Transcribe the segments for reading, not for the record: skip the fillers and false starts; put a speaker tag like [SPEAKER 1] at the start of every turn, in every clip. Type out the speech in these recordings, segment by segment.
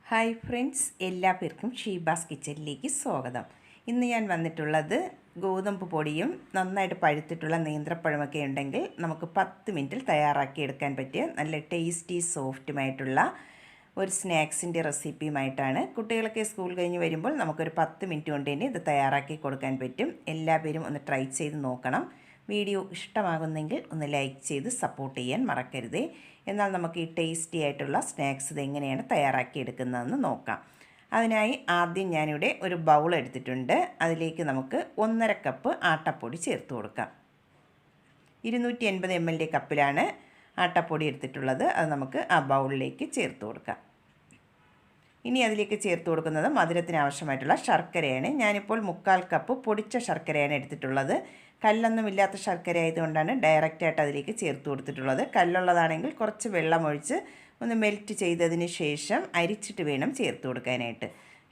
[SPEAKER 1] Hi friends, എല്ലാവർക്കും ഷീബാസ് കിച്ചണിലേക്ക് സ്വാഗതം. ഇന്ന് ഞാൻ വന്നിട്ടുള്ളത് ഗോതമ്പ് പൊടിയും നന്നായിട്ട് പഴുത്തിട്ടുള്ള നേന്ത്രപ്പഴമൊക്കെ ഉണ്ടെങ്കിൽ നമുക്ക് 10 മിനിറ്റിൽ തയ്യാറാക്കിയെടുക്കാൻ പറ്റിയ നല്ല ടേസ്റ്റി സോഫ്റ്റുമായിട്ടുള്ള ഒരു സ്നാക്സിൻ്റെ റെസിപ്പിയുമായിട്ടാണ്. കുട്ടികളൊക്കെ സ്കൂൾ കഴിഞ്ഞ് വരുമ്പോൾ നമുക്കൊരു 10 മിനിറ്റ് കൊണ്ട് തന്നെ ഇത് തയ്യാറാക്കി കൊടുക്കാൻ പറ്റും. എല്ലാവരും ഒന്ന് ട്രൈ ചെയ്ത് നോക്കണം. വീഡിയോ ഇഷ്ടമാകുന്നെങ്കിൽ ഒന്ന് ലൈക്ക് ചെയ്ത് സപ്പോർട്ട് ചെയ്യാൻ മറക്കരുതേ. എന്നാൽ നമുക്ക് ഈ ടേസ്റ്റി ആയിട്ടുള്ള സ്നാക്സ് ഇത് എങ്ങനെയാണ് തയ്യാറാക്കിയെടുക്കുന്നതെന്ന് നോക്കാം. അതിനായി ആദ്യം ഞാനിവിടെ ഒരു ബൗൾ എടുത്തിട്ടുണ്ട്. അതിലേക്ക് നമുക്ക് 1.5 കപ്പ് ആട്ടപ്പൊടി ചേർത്ത് കൊടുക്കാം. 280 ml കപ്പിലാണ് ആട്ടപ്പൊടി എടുത്തിട്ടുള്ളത്. അത് നമുക്ക് ആ ബൗളിലേക്ക് ചേർത്ത് കൊടുക്കാം. ഇനി അതിലേക്ക് ചേർത്ത് കൊടുക്കുന്നത് മധുരത്തിന് ആവശ്യമായിട്ടുള്ള ശർക്കരയാണ്. ഞാനിപ്പോൾ 1/4 കപ്പ് പൊടിച്ച ശർക്കരയാണ് എടുത്തിട്ടുള്ളത്. കല്ലൊന്നുമില്ലാത്ത ശർക്കര ആയതുകൊണ്ടാണ് ഡയറക്റ്റായിട്ട് അതിലേക്ക് ചേർത്ത് കൊടുത്തിട്ടുള്ളത്. കല്ലുള്ളതാണെങ്കിൽ കുറച്ച് വെള്ളമൊഴിച്ച് ഒന്ന് മെൽറ്റ് ചെയ്തതിന് ശേഷം അരിച്ചിട്ട് വേണം ചേർത്ത് കൊടുക്കാനായിട്ട്.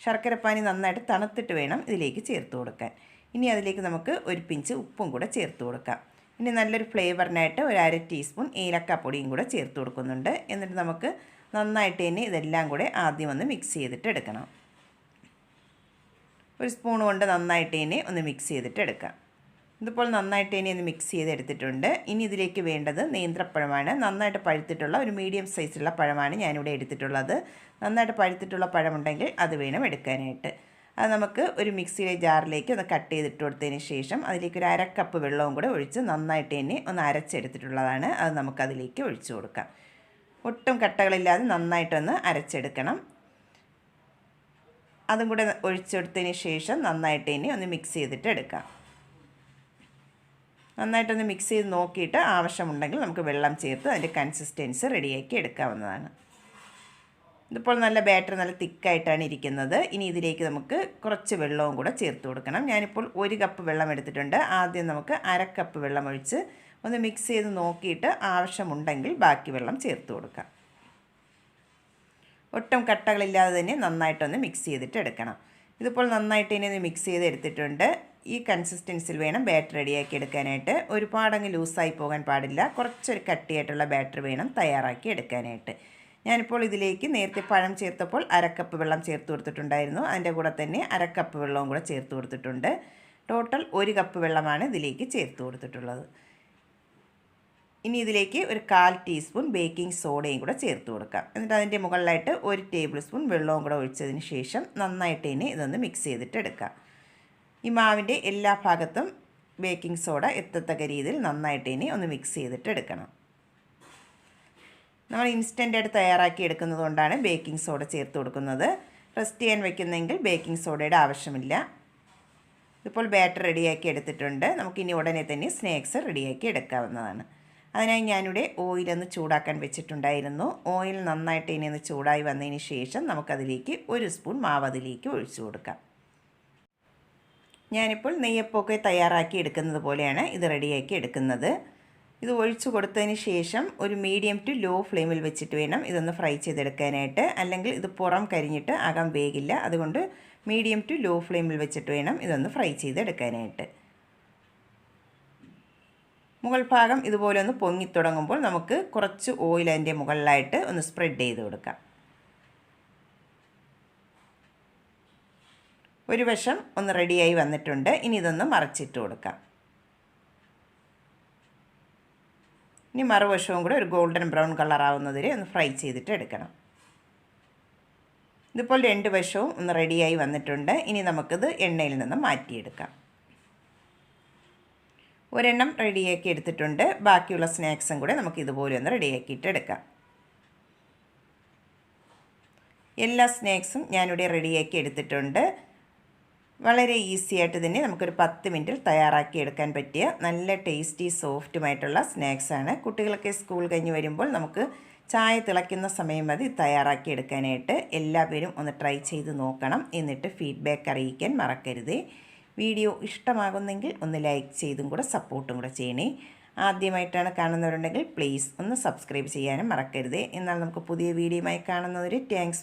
[SPEAKER 1] ശർക്കരപ്പാനി നന്നായിട്ട് തണുത്തിട്ട് വേണം ഇതിലേക്ക് ചേർത്ത് കൊടുക്കാൻ. ഇനി അതിലേക്ക് നമുക്ക് ഒരു പിഞ്ച് ഉപ്പും കൂടെ ചേർത്ത് കൊടുക്കാം. ഇനി നല്ലൊരു ഫ്ലേവറിനായിട്ട് ഒരു 1/2 ടീസ്പൂൺ ഏലക്കാപ്പൊടിയും കൂടെ ചേർത്ത് കൊടുക്കുന്നുണ്ട്. എന്നിട്ട് നമുക്ക് നന്നായിട്ട് തന്നെ ഇതെല്ലാം കൂടെ ആദ്യം ഒന്ന് മിക്സ് ചെയ്തിട്ട് എടുക്കണം. ഒരു സ്പൂൺ കൊണ്ട് നന്നായിട്ട് തന്നെ ഒന്ന് മിക്സ് ചെയ്തിട്ട് എടുക്കാം. ഇതിപ്പോൾ നന്നായിട്ട് തന്നെ ഒന്ന് മിക്സ് ചെയ്തെടുത്തിട്ടുണ്ട്. ഇനി ഇതിലേക്ക് വേണ്ടത് നേന്ത്രപ്പഴമാണ്. നന്നായിട്ട് പഴുത്തിട്ടുള്ള ഒരു മീഡിയം സൈസുള്ള പഴമാണ് ഞാനിവിടെ എടുത്തിട്ടുള്ളത്. നന്നായിട്ട് പഴുത്തിട്ടുള്ള പഴമുണ്ടെങ്കിൽ അത് വേണം എടുക്കാനായിട്ട്. അത് നമുക്ക് ഒരു മിക്സിയിലെ ജാറിലേക്ക് ഒന്ന് കട്ട് ചെയ്തിട്ട് കൊടുത്തതിന് ശേഷം അതിലേക്ക് ഒരു 1/2 കപ്പ് വെള്ളവും കൂടെ ഒഴിച്ച് നന്നായിട്ട് തന്നെ ഒന്ന് അരച്ചെടുത്തിട്ടുള്ളതാണ്. അത് നമുക്കതിലേക്ക് ഒഴിച്ചു കൊടുക്കാം. ഒട്ടും കട്ടകളില്ലാതെ നന്നായിട്ടൊന്ന് അരച്ചെടുക്കണം. അതും കൂടെ ഒഴിച്ചെടുത്തതിന് ശേഷം നന്നായിട്ട് തന്നെ ഒന്ന് മിക്സ് ചെയ്തിട്ട് എടുക്കാം. നന്നായിട്ടൊന്ന് മിക്സ് ചെയ്ത് നോക്കിയിട്ട് ആവശ്യമുണ്ടെങ്കിൽ നമുക്ക് വെള്ളം ചേർത്ത് അതിൻ്റെ കൺസിസ്റ്റൻസി റെഡിയാക്കി എടുക്കാവുന്നതാണ്. ഇതിപ്പോൾ നല്ല ബാറ്റർ നല്ല തിക്കായിട്ടാണ് ഇരിക്കുന്നത്. ഇനി ഇതിലേക്ക് നമുക്ക് കുറച്ച് വെള്ളവും കൂടെ ചേർത്ത് കൊടുക്കണം. ഞാനിപ്പോൾ 1 കപ്പ് വെള്ളം എടുത്തിട്ടുണ്ട്. ആദ്യം നമുക്ക് 1/2 കപ്പ് വെള്ളം ഒഴിച്ച് ഒന്ന് മിക്സ് ചെയ്ത് നോക്കിയിട്ട് ആവശ്യമുണ്ടെങ്കിൽ ബാക്കി വെള്ളം ചേർത്ത് കൊടുക്കാം. ഒട്ടും കട്ടകളില്ലാതെ തന്നെ നന്നായിട്ടൊന്ന് മിക്സ് ചെയ്തിട്ട് എടുക്കണം. ഇതിപ്പോൾ നന്നായിട്ട് തന്നെ ഒന്ന് മിക്സ് ചെയ്ത് എടുത്തിട്ടുണ്ട്. ഈ കൺസിസ്റ്റൻസിൽ വേണം ബാറ്റർ റെഡിയാക്കി എടുക്കാനായിട്ട്. ഒരുപാടങ്ങ് ലൂസായി പോകാൻ പാടില്ല. കുറച്ചൊരു കട്ടിയായിട്ടുള്ള ബാറ്റർ വേണം തയ്യാറാക്കി എടുക്കാനായിട്ട്. ഞാനിപ്പോൾ ഇതിലേക്ക് നേരത്തെ പഴം ചേർത്തപ്പോൾ 1/2 കപ്പ് വെള്ളം ചേർത്ത് കൊടുത്തിട്ടുണ്ടായിരുന്നു. അതിൻ്റെ കൂടെ തന്നെ 1/2 കപ്പ് വെള്ളവും കൂടെ ചേർത്ത് കൊടുത്തിട്ടുണ്ട്. ടോട്ടൽ 1 കപ്പ് വെള്ളമാണ് ഇതിലേക്ക് ചേർത്ത് കൊടുത്തിട്ടുള്ളത്. ഇനി ഇതിലേക്ക് ഒരു 1/4 ടീസ്പൂൺ ബേക്കിംഗ് സോഡയും കൂടെ ചേർത്ത് കൊടുക്കാം. എന്നിട്ട് അതിൻ്റെ മുകളിലായിട്ട് 1 ടേബിൾ സ്പൂൺ വെള്ളവും കൂടെ ഒഴിച്ചതിന് ശേഷം നന്നായിട്ട് തന്നെ ഇതൊന്ന് മിക്സ് ചെയ്തിട്ട് എടുക്കാം. ഈ മാവിൻ്റെ എല്ലാ ഭാഗത്തും ബേക്കിംഗ് സോഡ എത്തത്തക്ക രീതിയിൽ നന്നായിട്ട് തന്നെ ഒന്ന് മിക്സ് ചെയ്തിട്ട് എടുക്കണം. നമ്മൾ ഇൻസ്റ്റൻ്റായിട്ട് തയ്യാറാക്കി എടുക്കുന്നത് കൊണ്ടാണ് ബേക്കിംഗ് സോഡ ചേർത്ത് കൊടുക്കുന്നത്. റെസ്റ്റ് ചെയ്യാൻ വയ്ക്കുന്നെങ്കിൽ ബേക്കിംഗ് സോഡയുടെ ആവശ്യമില്ല. ഇപ്പോൾ ബാറ്റർ റെഡിയാക്കി എടുത്തിട്ടുണ്ട്. നമുക്കിനി ഉടനെ തന്നെ സ്നാക്സ് റെഡിയാക്കി എടുക്കാവുന്നതാണ്. അതിനായി ഞാനിവിടെ ഓയിലൊന്ന് ചൂടാക്കാൻ വെച്ചിട്ടുണ്ടായിരുന്നു. ഓയിൽ നന്നായിട്ട് ഇനി ഒന്ന് ചൂടായി വന്നതിന് ശേഷം നമുക്കതിലേക്ക് 1 സ്പൂൺ മാവ് അതിലേക്ക് ഒഴിച്ചു കൊടുക്കാം. ഞാനിപ്പോൾ നെയ്യപ്പമൊക്കെ തയ്യാറാക്കി എടുക്കുന്നത് പോലെയാണ് ഇത് റെഡിയാക്കി എടുക്കുന്നത്. ഇത് ഒഴിച്ചു കൊടുത്തതിന് ശേഷം ഒരു മീഡിയം ടു ലോ ഫ്ലെയിമിൽ വെച്ചിട്ട് വേണം ഇതൊന്ന് ഫ്രൈ ചെയ്തെടുക്കാനായിട്ട്. അല്ലെങ്കിൽ ഇത് പുറം കരിഞ്ഞിട്ട് അകം വേഗില്ല. അതുകൊണ്ട് മീഡിയം ടു ലോ ഫ്ലെയിമിൽ വെച്ചിട്ട് വേണം ഇതൊന്ന് ഫ്രൈ ചെയ്തെടുക്കാനായിട്ട്. മുകൾ ഭാഗം ഇതുപോലെ ഒന്ന് പൊങ്ങിത്തുടങ്ങുമ്പോൾ നമുക്ക് കുറച്ച് ഓയിൽ അതിൻ്റെ മുകളിലായിട്ട് ഒന്ന് സ്പ്രെഡ് ചെയ്ത് കൊടുക്കാം. ഒരു വശം ഒന്ന് റെഡിയായി വന്നിട്ടുണ്ട്. ഇനി ഇതൊന്ന് മറിച്ചിട്ട് കൊടുക്കാം. ഇനി മറുവശവും കൂടെ ഒരു ഗോൾഡൻ ബ്രൗൺ കളർ ആവുന്നതിൽ ഒന്ന് ഫ്രൈ ചെയ്തിട്ട് എടുക്കണം. ഇതിപ്പോൾ 2 വശവും ഒന്ന് റെഡിയായി വന്നിട്ടുണ്ട്. ഇനി നമുക്കിത് എണ്ണയിൽ നിന്ന് മാറ്റിയെടുക്കാം. ഒരെണ്ണം റെഡിയാക്കി എടുത്തിട്ടുണ്ട്. ബാക്കിയുള്ള സ്നാക്സും കൂടെ നമുക്ക് ഇതുപോലെ ഒന്ന് റെഡിയാക്കിയിട്ട് എടുക്കാം. എല്ലാ സ്നാക്സും ഞാനിവിടെ റെഡിയാക്കി എടുത്തിട്ടുണ്ട്. വളരെ ഈസി ആയിട്ട് തന്നെ നമുക്കൊരു 10 മിനിറ്റിൽ തയ്യാറാക്കി എടുക്കാൻ പറ്റിയ നല്ല ടേസ്റ്റി സോഫ്റ്റുമായിട്ടുള്ള സ്നാക്സാണ്. കുട്ടികളൊക്കെ സ്കൂൾ കഴിഞ്ഞ് വരുമ്പോൾ നമുക്ക് ചായ തിളയ്ക്കുന്ന സമയം മതി തയ്യാറാക്കി എടുക്കാനായിട്ട്. എല്ലാവരും ഒന്ന് ട്രൈ ചെയ്ത് നോക്കണം. എന്നിട്ട് ഫീഡ്ബാക്ക് അറിയിക്കാൻ മറക്കരുതേ. വീഡിയോ ഇഷ്ടമാകുന്നെങ്കിൽ ഒന്ന് ലൈക്ക് ചെയ്തും കൂടെ സപ്പോർട്ടും കൂടെ ചെയ്യണേ. ആദ്യമായിട്ടാണ് കാണുന്നവരുണ്ടെങ്കിൽ പ്ലീസ് ഒന്ന് സബ്സ്ക്രൈബ് ചെയ്യാനും മറക്കരുതേ. എന്നാൽ നമുക്ക് പുതിയ വീഡിയോയുമായി കാണുന്നവരെ താങ്ക്സ്.